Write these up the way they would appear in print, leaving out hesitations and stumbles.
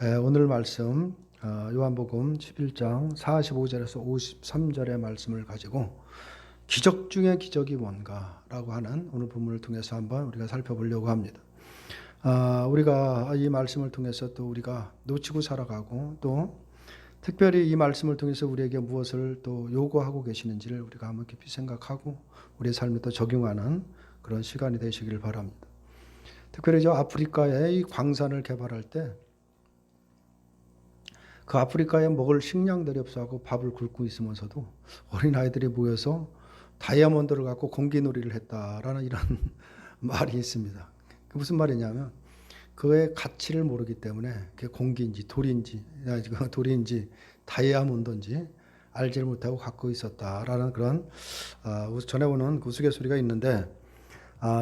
오늘 말씀 요한복음 11장 45절에서 53절의 말씀을 가지고 기적 중에 기적이 뭔가라고 하는 오늘 본문을 통해서 한번 우리가 살펴보려고 합니다. 우리가 이 말씀을 통해서 또 우리가 놓치고 살아가고 또 특별히 이 말씀을 통해서 우리에게 무엇을 또 요구하고 계시는지를 우리가 한번 깊이 생각하고 우리의 삶에 또 적용하는 그런 시간이 되시기를 바랍니다. 특별히 저 아프리카의 이 광산을 개발할 때 그 아프리카에 먹을 식량들이 없어하고 밥을 굶고 있으면서도 어린아이들이 모여서 다이아몬드를 갖고 공기놀이를 했다라는 이런 말이 있습니다. 무슨 말이냐면 그의 가치를 모르기 때문에 그게 공기인지 돌인지 다이아몬드인지 알지를 못하고 갖고 있었다라는 그런 전해오는 우스갯소리가 있는데,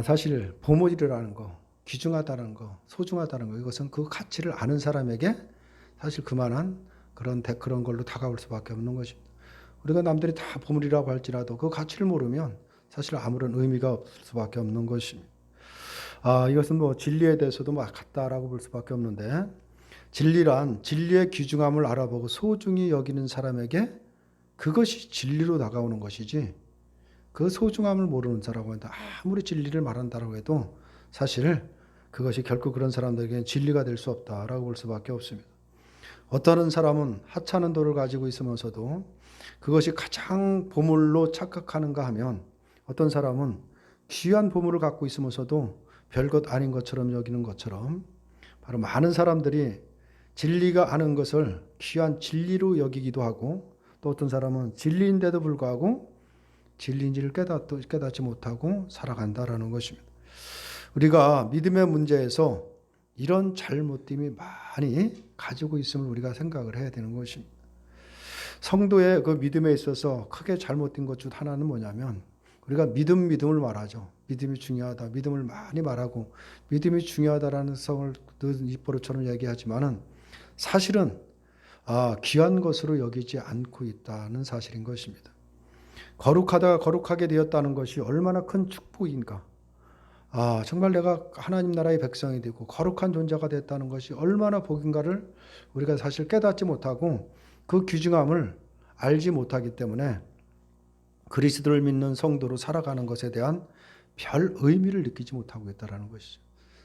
사실 보물이라는 거, 귀중하다는 거, 소중하다는 거, 이것은 그 가치를 아는 사람에게 사실 그만한 그런 걸로 다가올 수밖에 없는 것입니다. 우리가 남들이 다 보물이라고 할지라도 그 가치를 모르면 사실 아무런 의미가 없을 수밖에 없는 것입니다. 이것은 뭐 진리에 대해서도 같다라고 볼 수밖에 없는데, 진리란 진리의 귀중함을 알아보고 소중히 여기는 사람에게 그것이 진리로 다가오는 것이지, 그 소중함을 모르는 사람한테 아무리 진리를 말한다고 해도 사실 그것이 결코 그런 사람들에게는 진리가 될 수 없다라고 볼 수밖에 없습니다. 어떤 사람은 하찮은 돌을 가지고 있으면서도 그것이 가장 보물로 착각하는가 하면, 어떤 사람은 귀한 보물을 갖고 있으면서도 별것 아닌 것처럼 여기는 것처럼, 바로 많은 사람들이 진리가 아는 것을 귀한 진리로 여기기도 하고, 또 어떤 사람은 진리인데도 불구하고 진리인지를 깨닫지 못하고 살아간다라는 것입니다. 우리가 믿음의 문제에서 이런 잘못됨이 많이 가지고 있음을 우리가 생각을 해야 되는 것입니다. 성도의 그 믿음에 있어서 크게 잘못된 것 중 하나는 뭐냐면, 우리가 믿음을 말하죠. 믿음이 중요하다, 믿음을 많이 말하고 믿음이 중요하다라는 성을 늘 입버릇처럼 얘기하지만은 사실은 귀한 것으로 여기지 않고 있다는 사실인 것입니다. 거룩하다가 거룩하게 되었다는 것이 얼마나 큰 축복인가. 정말 내가 하나님 나라의 백성이 되고 거룩한 존재가 됐다는 것이 얼마나 복인가를 우리가 사실 깨닫지 못하고 그 귀중함을 알지 못하기 때문에 그리스도를 믿는 성도로 살아가는 것에 대한 별 의미를 느끼지 못하고 있다는 것이죠.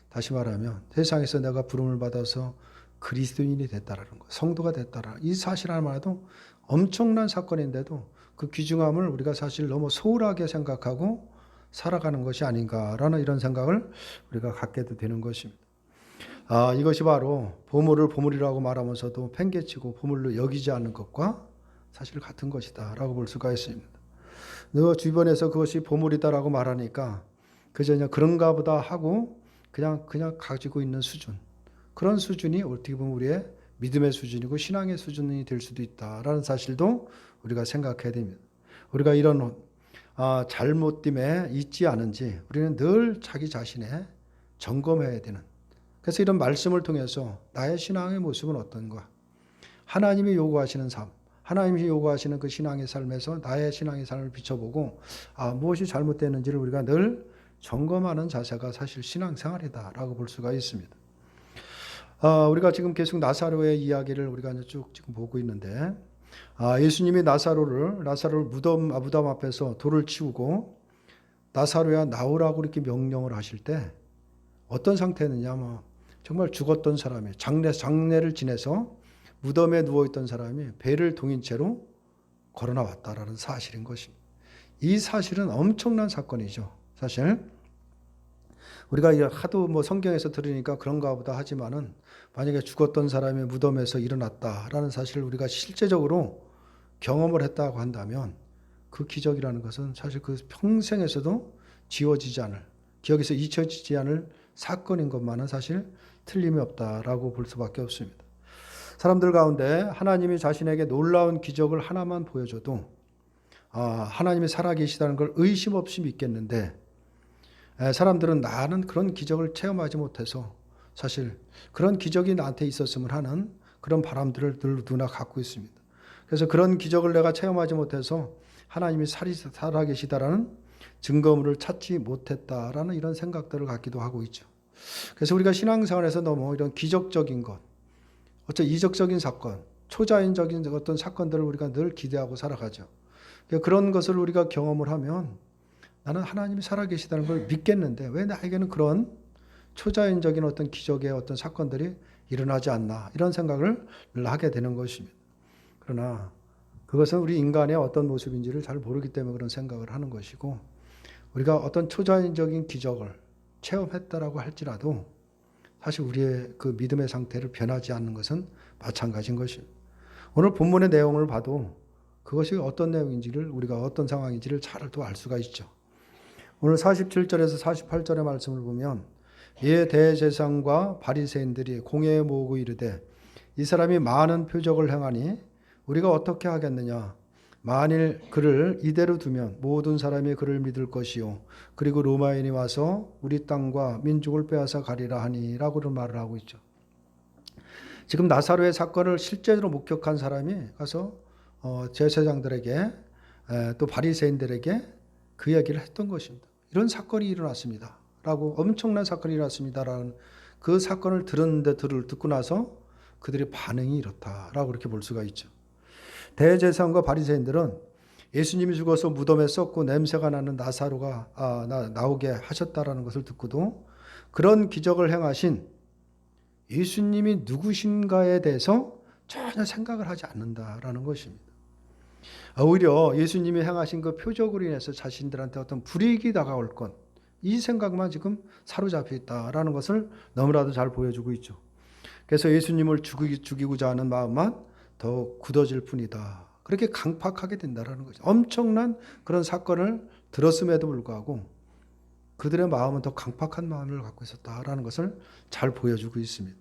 다시 말하면 세상에서 내가 부름을 받아서 그리스도인이 됐다라는 것, 성도가 됐다라는 이 사실 하나만도 엄청난 사건인데도 그 귀중함을 우리가 사실 너무 소홀하게 생각하고 살아가는 것이 아닌가라는 이런 생각을 우리가 갖게도 되는 것입니다. 이것이 바로 보물을 보물이라고 말하면서도 팽개치고 보물로 여기지 않는 것과 사실 같은 것이다라고 볼 수가 있습니다. 너 주변에서 그것이 보물이다라고 말하니까 그저 그냥 그런가 보다 하고 그냥 가지고 있는 수준, 그런 수준이 어떻게 보면 우리의 믿음의 수준이고 신앙의 수준이 될 수도 있다라는 사실도 우리가 생각해야 됩니다. 우리가 이런 잘못됨에 있지 않은지 우리는 늘 자기 자신에 점검해야 되는, 그래서 이런 말씀을 통해서 나의 신앙의 모습은 어떤가, 하나님이 요구하시는 삶, 하나님이 요구하시는 그 신앙의 삶에서 나의 신앙의 삶을 비춰보고 무엇이 잘못되는지를 우리가 늘 점검하는 자세가 사실 신앙생활이다라고 볼 수가 있습니다. 우리가 지금 계속 나사로의 이야기를 우리가 쭉 지금 보고 있는데, 예수님이 나사로를 무덤 앞에서 돌을 치우고 나사로야 나오라고 이렇게 명령을 하실 때 어떤 상태였느냐, 정말 죽었던 사람이 장례를 지내서 무덤에 누워있던 사람이 배를 동인 채로 걸어 나왔다라는 사실인 것입니다. 이 사실은 엄청난 사건이죠. 사실 우리가 하도 성경에서 들으니까 그런가 보다 하지만은, 만약에 죽었던 사람이 무덤에서 일어났다라는 사실을 우리가 실제적으로 경험을 했다고 한다면 그 기적이라는 것은 사실 그 평생에서도 지워지지 않을, 기억에서 잊혀지지 않을 사건인 것만은 사실 틀림이 없다라고 볼 수밖에 없습니다. 사람들 가운데 하나님이 자신에게 놀라운 기적을 하나만 보여줘도 하나님이 살아계시다는 걸 의심 없이 믿겠는데, 사람들은 나는 그런 기적을 체험하지 못해서 사실 그런 기적이 나한테 있었으면 하는 그런 바람들을 늘 누나 갖고 있습니다. 그래서 그런 기적을 내가 체험하지 못해서 하나님이 살아계시다라는 증거물을 찾지 못했다라는 이런 생각들을 갖기도 하고 있죠. 그래서 우리가 신앙생활에서 너무 이런 기적적인 것, 어떤 이적적인 사건, 초자연적인 어떤 사건들을 우리가 늘 기대하고 살아가죠. 그런 것을 우리가 경험을 하면 나는 하나님이 살아계시다는 걸 믿겠는데 왜 나에게는 그런 초자연적인 어떤 기적의 어떤 사건들이 일어나지 않나 이런 생각을 늘 하게 되는 것입니다. 그러나 그것은 우리 인간의 어떤 모습인지를 잘 모르기 때문에 그런 생각을 하는 것이고 우리가 어떤 초자연적인 기적을 체험했다라고 할지라도 사실 우리의 그 믿음의 상태를 변하지 않는 것은 마찬가지인 것입니다. 오늘 본문의 내용을 봐도 그것이 어떤 내용인지를 우리가 어떤 상황인지를 잘 또 알 수가 있죠. 오늘 47절에서 48절의 말씀을 보면 이에 대제사장과 바리새인들이 공회에 모으고 이르되 이 사람이 많은 표적을 행하니 우리가 어떻게 하겠느냐 만일 그를 이대로 두면 모든 사람이 그를 믿을 것이요 그리고 로마인이 와서 우리 땅과 민족을 빼앗아 가리라 하니라고 말을 하고 있죠. 지금 나사로의 사건을 실제로 목격한 사람이 가서 제사장들에게 또 바리새인들에게 그 이야기를 했던 것입니다. 이런 사건이 일어났습니다. 라고 엄청난 사건이 일어났습니다라는 그 사건을 듣고 나서 그들의 반응이 이렇다라고 그렇게 볼 수가 있죠. 대제사장과 바리새인들은 예수님이 죽어서 무덤에 썩고 냄새가 나는 나사로가 나오게 하셨다라는 것을 듣고도 그런 기적을 행하신 예수님이 누구신가에 대해서 전혀 생각을 하지 않는다라는 것입니다. 오히려 예수님이 행하신 그 표적으로 인해서 자신들한테 어떤 불이익이 다가올 것, 이 생각만 지금 사로잡혀 있다라는 것을 너무나도 잘 보여주고 있죠. 그래서 예수님을 죽이고자 하는 마음만 더 굳어질 뿐이다. 그렇게 강팍하게 된다라는 거죠. 엄청난 그런 사건을 들었음에도 불구하고 그들의 마음은 더 강팍한 마음을 갖고 있었다라는 것을 잘 보여주고 있습니다.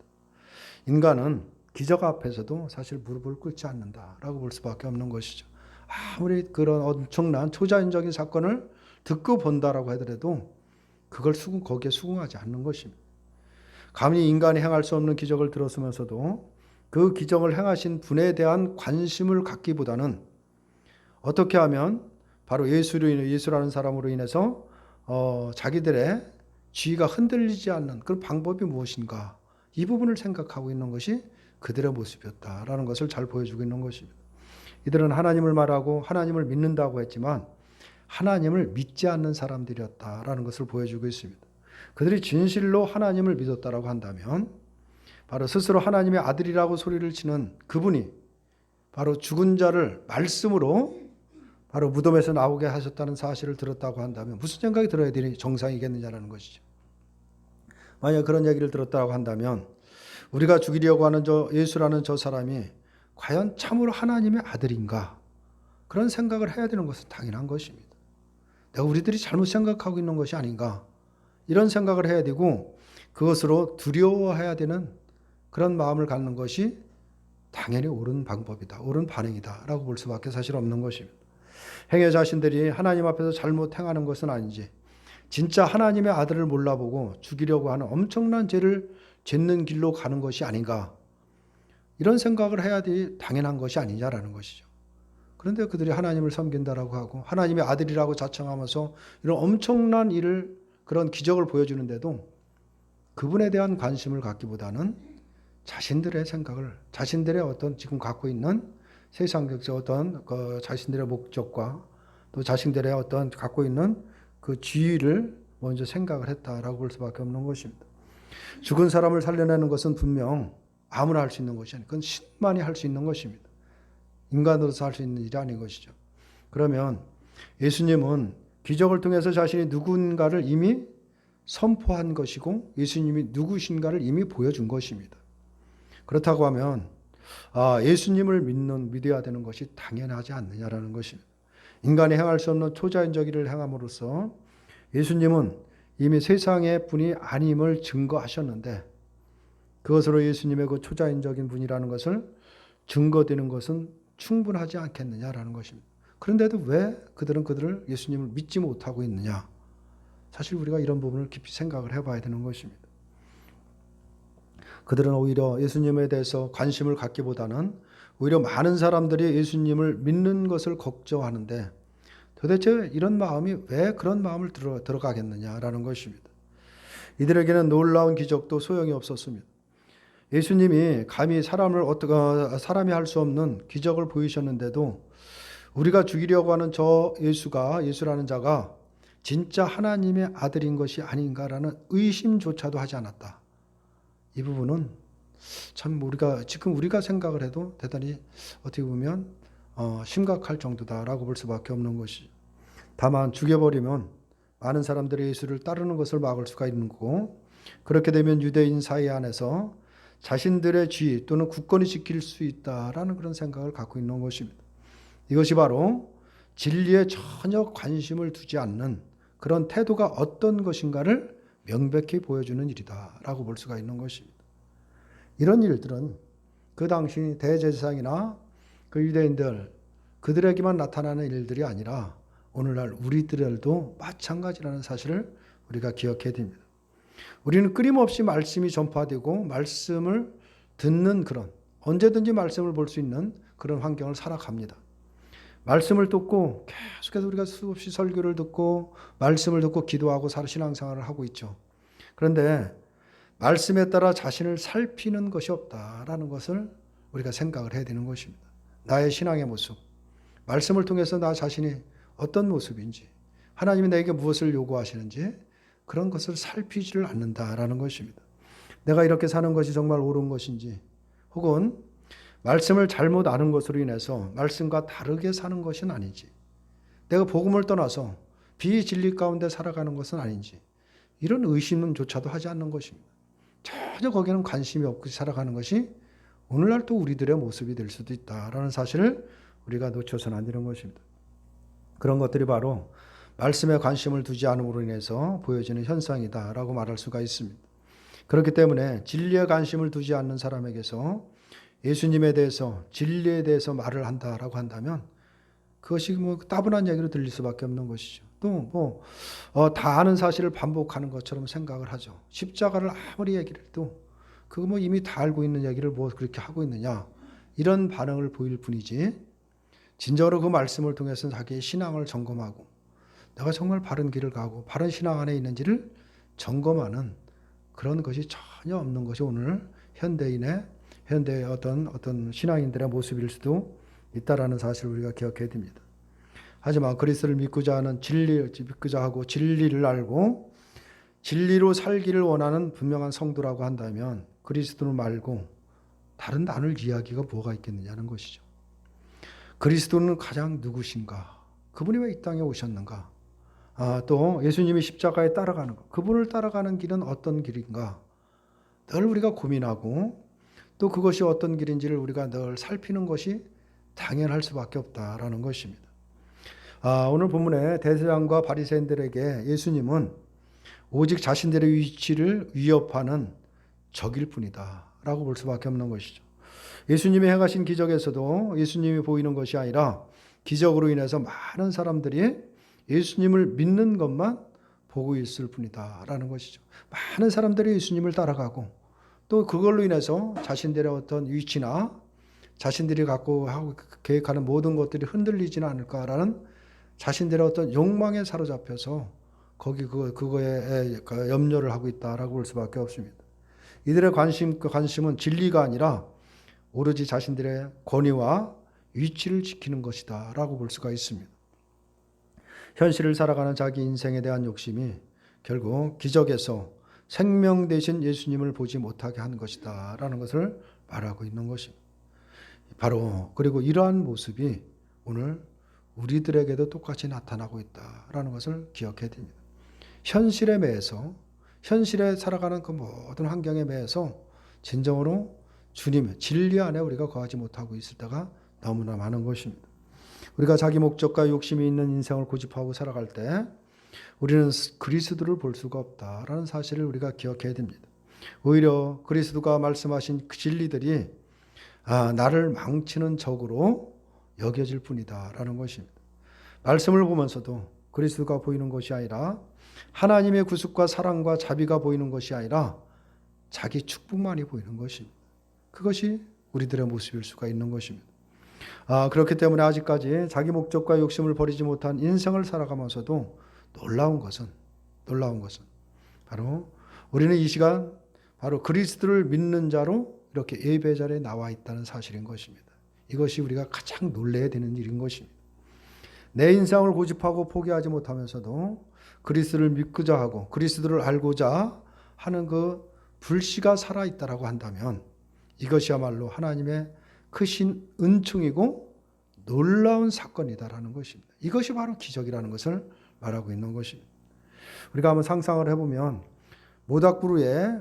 인간은 기적 앞에서도 사실 무릎을 꿇지 않는다라고 볼 수밖에 없는 것이죠. 아무리 그런 엄청난 초자연적인 사건을 듣고 본다라고 하더라도 거기에 수긍하지 않는 것입니다. 감히 인간이 행할 수 없는 기적을 들었으면서도 그 기적을 행하신 분에 대한 관심을 갖기보다는 어떻게 하면 바로 예수라는 사람으로 인해서 자기들의 지위가 흔들리지 않는 그 방법이 무엇인가 이 부분을 생각하고 있는 것이 그들의 모습이었다라는 것을 잘 보여주고 있는 것입니다. 이들은 하나님을 말하고 하나님을 믿는다고 했지만 하나님을 믿지 않는 사람들이었다라는 것을 보여주고 있습니다. 그들이 진실로 하나님을 믿었다라고 한다면 바로 스스로 하나님의 아들이라고 소리를 치는 그분이 바로 죽은 자를 말씀으로 바로 무덤에서 나오게 하셨다는 사실을 들었다고 한다면 무슨 생각이 들어야 되니 정상이겠느냐라는 것이죠. 만약 그런 얘기를 들었다고 한다면 우리가 죽이려고 하는 예수라는 저 사람이 과연 참으로 하나님의 아들인가? 그런 생각을 해야 되는 것은 당연한 것입니다. 내가 우리들이 잘못 생각하고 있는 것이 아닌가? 이런 생각을 해야 되고 그것으로 두려워해야 되는 그런 마음을 갖는 것이 당연히 옳은 방법이다. 옳은 반응이다. 라고 볼 수밖에 사실 없는 것입니다. 행여 자신들이 하나님 앞에서 잘못 행하는 것은 아닌지 진짜 하나님의 아들을 몰라보고 죽이려고 하는 엄청난 죄를 짓는 길로 가는 것이 아닌가. 이런 생각을 해야 당연한 것이 아니냐라는 것이죠. 그런데 그들이 하나님을 섬긴다라고 하고 하나님의 아들이라고 자청하면서 이런 엄청난 일을 그런 기적을 보여주는데도 그분에 대한 관심을 갖기보다는 자신들의 생각을 자신들의 어떤 지금 갖고 있는 세상적 어떤 자신들의 목적과 또 자신들의 어떤 갖고 있는 그 지위를 먼저 생각을 했다라고 볼 수밖에 없는 것입니다. 죽은 사람을 살려내는 것은 분명 아무나 할 수 있는 것이 아니고 그건 신만이 할 수 있는 것입니다. 인간으로서 할 수 있는 일이 아닌 것이죠. 그러면 예수님은 기적을 통해서 자신이 누군가를 이미 선포한 것이고 예수님이 누구신가를 이미 보여준 것입니다. 그렇다고 하면 예수님을 믿어야 되는 것이 당연하지 않느냐라는 것입니다. 인간이 행할 수 없는 초자연적 일을 행함으로써 예수님은 이미 세상의 분이 아님을 증거하셨는데 그것으로 예수님의 그 초자연적인 분이라는 것을 증거되는 것은 충분하지 않겠느냐라는 것입니다. 그런데도 왜 그들을 예수님을 믿지 못하고 있느냐? 사실 우리가 이런 부분을 깊이 생각을 해봐야 되는 것입니다. 그들은 오히려 예수님에 대해서 관심을 갖기보다는 오히려 많은 사람들이 예수님을 믿는 것을 걱정하는데 도대체 이런 마음이 왜 그런 마음을 들어가겠느냐라는 것입니다. 이들에게는 놀라운 기적도 소용이 없었습니다. 예수님이 감히 사람이 할 수 없는 기적을 보이셨는데도 우리가 죽이려고 하는 예수라는 자가 진짜 하나님의 아들인 것이 아닌가라는 의심조차도 하지 않았다. 이 부분은 참 지금 우리가 생각을 해도 대단히 어떻게 보면 심각할 정도다라고 볼 수밖에 없는 것이죠. 다만 죽여버리면 많은 사람들이 예수를 따르는 것을 막을 수가 있는 거고, 그렇게 되면 유대인 사회 안에서 자신들의 지위 또는 국권이 지킬 수 있다라는 그런 생각을 갖고 있는 것입니다. 이것이 바로 진리에 전혀 관심을 두지 않는 그런 태도가 어떤 것인가를 명백히 보여주는 일이다라고 볼 수가 있는 것입니다. 이런 일들은 그 당시 대제사장이나 그 유대인들 그들에게만 나타나는 일들이 아니라 오늘날 우리들도 마찬가지라는 사실을 우리가 기억해야 됩니다. 우리는 끊임없이 말씀이 전파되고 말씀을 듣는 언제든지 말씀을 볼 수 있는 그런 환경을 살아갑니다. 말씀을 듣고 계속해서 우리가 수없이 설교를 듣고 말씀을 듣고 기도하고 신앙생활을 하고 있죠. 그런데 말씀에 따라 자신을 살피는 것이 없다라는 것을 우리가 생각을 해야 되는 것입니다. 나의 신앙의 모습, 말씀을 통해서 나 자신이 어떤 모습인지, 하나님이 나에게 무엇을 요구하시는지 그런 것을 살피지를 않는다라는 것입니다. 내가 이렇게 사는 것이 정말 옳은 것인지, 혹은 말씀을 잘못 아는 것으로 인해서 말씀과 다르게 사는 것은 아닌지, 내가 복음을 떠나서 비진리 가운데 살아가는 것은 아닌지, 이런 의심조차도 하지 않는 것입니다. 전혀 거기에는 관심이 없이 살아가는 것이 오늘날 또 우리들의 모습이 될 수도 있다라는 사실을 우리가 놓쳐서는 안 되는 것입니다. 그런 것들이 바로 말씀에 관심을 두지 않음으로 인해서 보여지는 현상이다라고 말할 수가 있습니다. 그렇기 때문에 진리에 관심을 두지 않는 사람에게서 예수님에 대해서, 진리에 대해서 말을 한다라고 한다면 그것이 따분한 얘기로 들릴 수밖에 없는 것이죠. 또 다 아는 사실을 반복하는 것처럼 생각을 하죠. 십자가를 아무리 얘기를 해도 그거 이미 다 알고 있는 얘기를 그렇게 하고 있느냐, 이런 반응을 보일 뿐이지, 진정으로 그 말씀을 통해서 자기의 신앙을 점검하고 내가 정말 바른 길을 가고 바른 신앙 안에 있는지를 점검하는 그런 것이 전혀 없는 것이 오늘 현대의 어떤 신앙인들의 모습일 수도 있다라는 사실을 우리가 기억해야 됩니다. 하지만 그리스도를 믿고자 하고 진리를 알고 진리로 살기를 원하는 분명한 성도라고 한다면 그리스도 말고 다른 나눌 이야기가 뭐가 있겠느냐는 것이죠. 그리스도는 가장 누구신가? 그분이 왜 이 땅에 오셨는가? 또 예수님이 십자가에 따라가는 것, 그분을 따라가는 길은 어떤 길인가? 늘 우리가 고민하고 또 그것이 어떤 길인지를 우리가 늘 살피는 것이 당연할 수밖에 없다라는 것입니다. 오늘 본문에 대제사장과 바리새인들에게 예수님은 오직 자신들의 위치를 위협하는 적일 뿐이다라고 볼 수밖에 없는 것이죠. 예수님이 행하신 기적에서도 예수님이 보이는 것이 아니라 기적으로 인해서 많은 사람들이 예수님을 믿는 것만 보고 있을 뿐이다라는 것이죠. 많은 사람들이 예수님을 따라가고 또 그걸로 인해서 자신들의 어떤 위치나 자신들이 갖고 계획하는 모든 것들이 흔들리지는 않을까라는 자신들의 어떤 욕망에 사로잡혀서 그거에 염려를 하고 있다라고 볼 수밖에 없습니다. 이들의 관심은 진리가 아니라 오로지 자신들의 권위와 위치를 지키는 것이다 라고 볼 수가 있습니다. 현실을 살아가는 자기 인생에 대한 욕심이 결국 기적에서 생명 대신 예수님을 보지 못하게 한 것이다 라는 것을 말하고 있는 것입니다. 그리고 이러한 모습이 오늘 우리들에게도 똑같이 나타나고 있다라는 것을 기억해야 됩니다. 현실에 매여서, 현실에 살아가는 그 모든 환경에 매여서 진정으로 주님의 진리 안에 우리가 거하지 못하고 있을 때가 너무나 많은 것입니다. 우리가 자기 목적과 욕심이 있는 인생을 고집하고 살아갈 때 우리는 그리스도를 볼 수가 없다라는 사실을 우리가 기억해야 됩니다. 오히려 그리스도가 말씀하신 그 진리들이 나를 망치는 적으로 여겨질 뿐이다라는 것입니다. 말씀을 보면서도 그리스도가 보이는 것이 아니라 하나님의 구속과 사랑과 자비가 보이는 것이 아니라 자기 축복만이 보이는 것입니다. 그것이 우리들의 모습일 수가 있는 것입니다. 그렇기 때문에 아직까지 자기 목적과 욕심을 버리지 못한 인생을 살아가면서도 놀라운 것은 바로 우리는 이 시간 바로 그리스도를 믿는 자로 이렇게 예배 자리에 나와 있다는 사실인 것입니다. 이것이 우리가 가장 놀라야 되는 일인 것입니다. 내 인생을 고집하고 포기하지 못하면서도 그리스도를 믿고자 하고 그리스도를 알고자 하는 그 불씨가 살아있다라고 한다면 이것이야말로 하나님의 크신 은총이고 놀라운 사건이다라는 것입니다. 이것이 바로 기적이라는 것을 말하고 있는 것입니다. 우리가 한번 상상을 해보면 모닥불에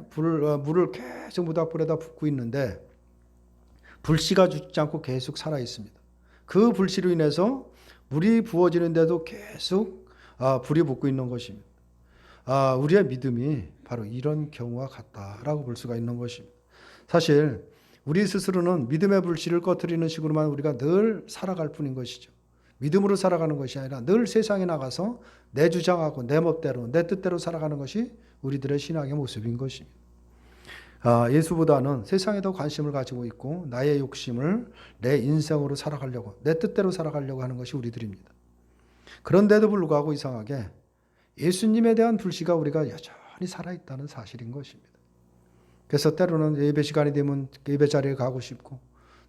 물을 계속 모닥불에다 붓고 있는데 불씨가 죽지 않고 계속 살아 있습니다. 그 불씨로 인해서 물이 부어지는데도 계속 불이 붙고 있는 것입니다. 우리의 믿음이 바로 이런 경우와 같다라고 볼 수가 있는 것입니다. 사실 우리 스스로는 믿음의 불씨를 꺼트리는 식으로만 우리가 늘 살아갈 뿐인 것이죠. 믿음으로 살아가는 것이 아니라 늘 세상에 나가서 내 주장하고 내 멋대로 내 뜻대로 살아가는 것이 우리들의 신앙의 모습인 것입니다. 예수보다는 세상에 더 관심을 가지고 있고 나의 욕심을 내 인생으로 살아가려고 내 뜻대로 살아가려고 하는 것이 우리들입니다. 그런데도 불구하고 이상하게 예수님에 대한 불씨가 우리가 여전히 살아있다는 사실인 것입니다. 그래서 때로는 예배 시간이 되면 예배 자리에 가고 싶고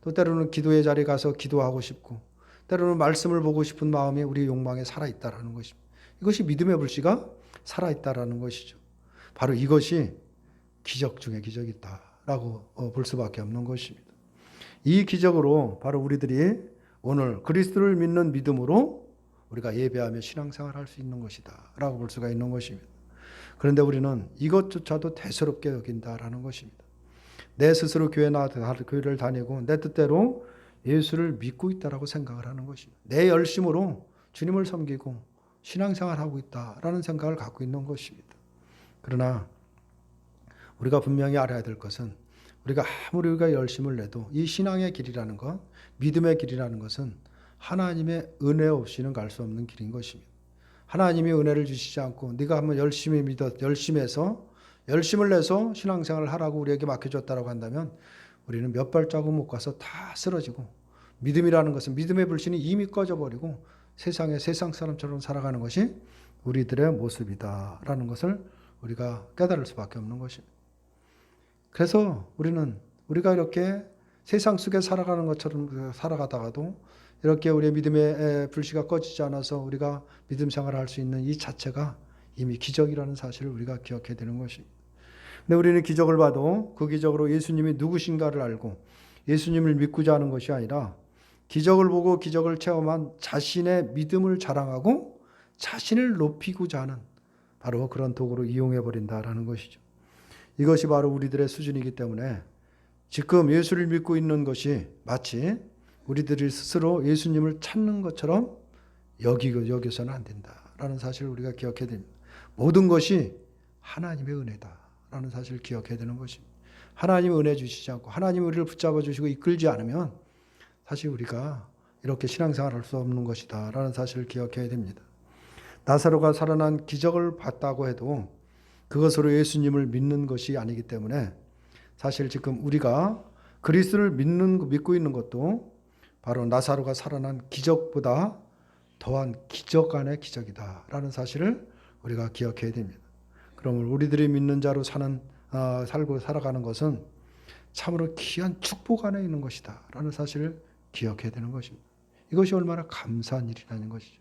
또 때로는 기도의 자리에 가서 기도하고 싶고 때로는 말씀을 보고 싶은 마음이 우리 욕망에 살아있다는 것입니다. 이것이 믿음의 불씨가 살아있다는 것이죠. 바로 이것이 기적 중에 기적이다라고 볼 수밖에 없는 것입니다. 이 기적으로 바로 우리들이 오늘 그리스도를 믿는 믿음으로 우리가 예배하며 신앙생활을 할 수 있는 것이다 라고 볼 수가 있는 것입니다. 그런데 우리는 이것조차도 대수롭게 여긴다라는 것입니다. 내 스스로 교회를 다니고 내 뜻대로 예수를 믿고 있다라고 생각을 하는 것입니다. 내 열심으로 주님을 섬기고 신앙생활하고 있다라는 생각을 갖고 있는 것입니다. 그러나 우리가 분명히 알아야 될 것은 우리가 아무리 우리가 열심을 내도 이 신앙의 길이라는 것, 믿음의 길이라는 것은 하나님의 은혜 없이는 갈 수 없는 길인 것입니다. 하나님이 은혜를 주시지 않고 네가 한번 열심히 해서 열심을 내서 신앙생활을 하라고 우리에게 맡겨줬다고 한다면 우리는 몇 발자국 못 가서 다 쓰러지고 믿음이라는 것은 믿음의 불신이 이미 꺼져버리고 세상 사람처럼 살아가는 것이 우리들의 모습이다라는 것을 우리가 깨달을 수밖에 없는 것입니다. 그래서 우리가 이렇게 세상 속에 살아가는 것처럼 살아가다가도 이렇게 우리의 믿음의 불씨가 꺼지지 않아서 우리가 믿음 생활을 할 수 있는 이 자체가 이미 기적이라는 사실을 우리가 기억해야 되는 것입니다. 근데 우리는 기적을 봐도 그 기적으로 예수님이 누구신가를 알고 예수님을 믿고자 하는 것이 아니라 기적을 보고 기적을 체험한 자신의 믿음을 자랑하고 자신을 높이고자 하는 바로 그런 도구로 이용해 버린다라는 것이죠. 이것이 바로 우리들의 수준이기 때문에 지금 예수를 믿고 있는 것이 마치 우리들이 스스로 예수님을 찾는 것처럼 여겨서는 안 된다라는 사실을 우리가 기억해야 됩니다. 모든 것이 하나님의 은혜다라는 사실을 기억해야 되는 것입니다. 하나님이 은혜 주시지 않고 하나님이 우리를 붙잡아 주시고 이끌지 않으면 사실 우리가 이렇게 신앙생활을 할 수 없는 것이다라는 사실을 기억해야 됩니다. 나사로가 살아난 기적을 봤다고 해도 그것으로 예수님을 믿는 것이 아니기 때문에 사실 지금 우리가 그리스도를 믿고 있는 것도 바로 나사로가 살아난 기적보다 더한 기적 안의 기적이다라는 사실을 우리가 기억해야 됩니다. 그러면 우리들이 믿는 자로 살고 살아가는 것은 참으로 귀한 축복 안에 있는 것이다라는 사실을 기억해야 되는 것입니다. 이것이 얼마나 감사한 일이라는 것이죠.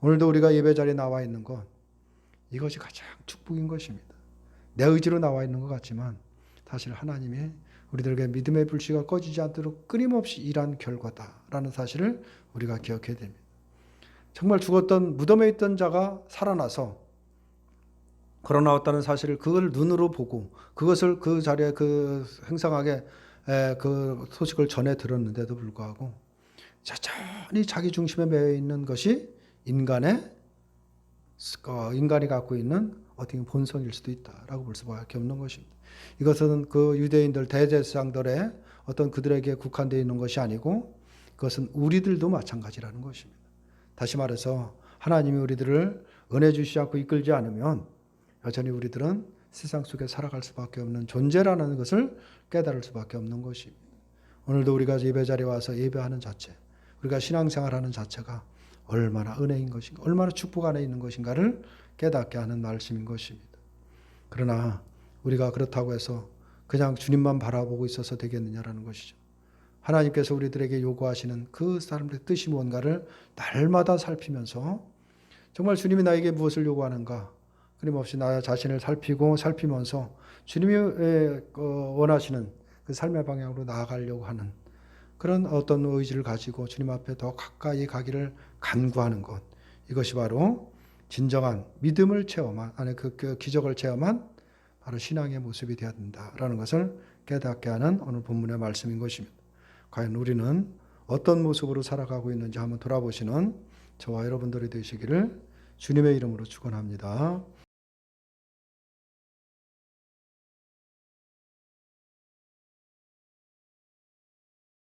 오늘도 우리가 예배 자리에 나와 있는 것 이것이 가장 축복인 것입니다. 내 의지로 나와 있는 것 같지만 사실 하나님이 우리들에게 믿음의 불씨가 꺼지지 않도록 끊임없이 일한 결과다라는 사실을 우리가 기억해야 됩니다. 정말 죽었던 무덤에 있던 자가 살아나서 걸어 나왔다는 사실을 그걸 눈으로 보고 그것을 그 자리에 그 행상하게 그 소식을 전해 들었는데도 불구하고 여전히 자기 중심에 매여 있는 것이 인간이 갖고 있는 어떻게 본성일 수도 있다라고 볼 수밖에 없는 것입니다. 이것은 그 유대인들 대제사장들의 어떤 그들에게 국한되어 있는 것이 아니고 그것은 우리들도 마찬가지라는 것입니다. 다시 말해서 하나님이 우리들을 은혜 주시지 않고 이끌지 않으면 여전히 우리들은 세상 속에 살아갈 수밖에 없는 존재라는 것을 깨달을 수밖에 없는 것입니다. 오늘도 우리가 예배 자리에 와서 예배하는 자체, 우리가 신앙생활하는 자체가 얼마나 은혜인 것인가, 얼마나 축복 안에 있는 것인가를 깨닫게 하는 말씀인 것입니다. 그러나 우리가 그렇다고 해서 그냥 주님만 바라보고 있어서 되겠느냐라는 것이죠. 하나님께서 우리들에게 요구하시는 그 사람들의 뜻이 뭔가를 날마다 살피면서 정말 주님이 나에게 무엇을 요구하는가 끊임없이 나 자신을 살피면서 주님이 원하시는 그 삶의 방향으로 나아가려고 하는 그런 어떤 의지를 가지고 주님 앞에 더 가까이 가기를 간구하는 것, 이것이 바로 진정한 믿음을 체험한, 아니 그 기적을 체험한 바로 신앙의 모습이 되어야 된다라는 것을 깨닫게 하는 오늘 본문의 말씀인 것입니다. 과연 우리는 어떤 모습으로 살아가고 있는지 한번 돌아보시는 저와 여러분들이 되시기를 주님의 이름으로 축원합니다.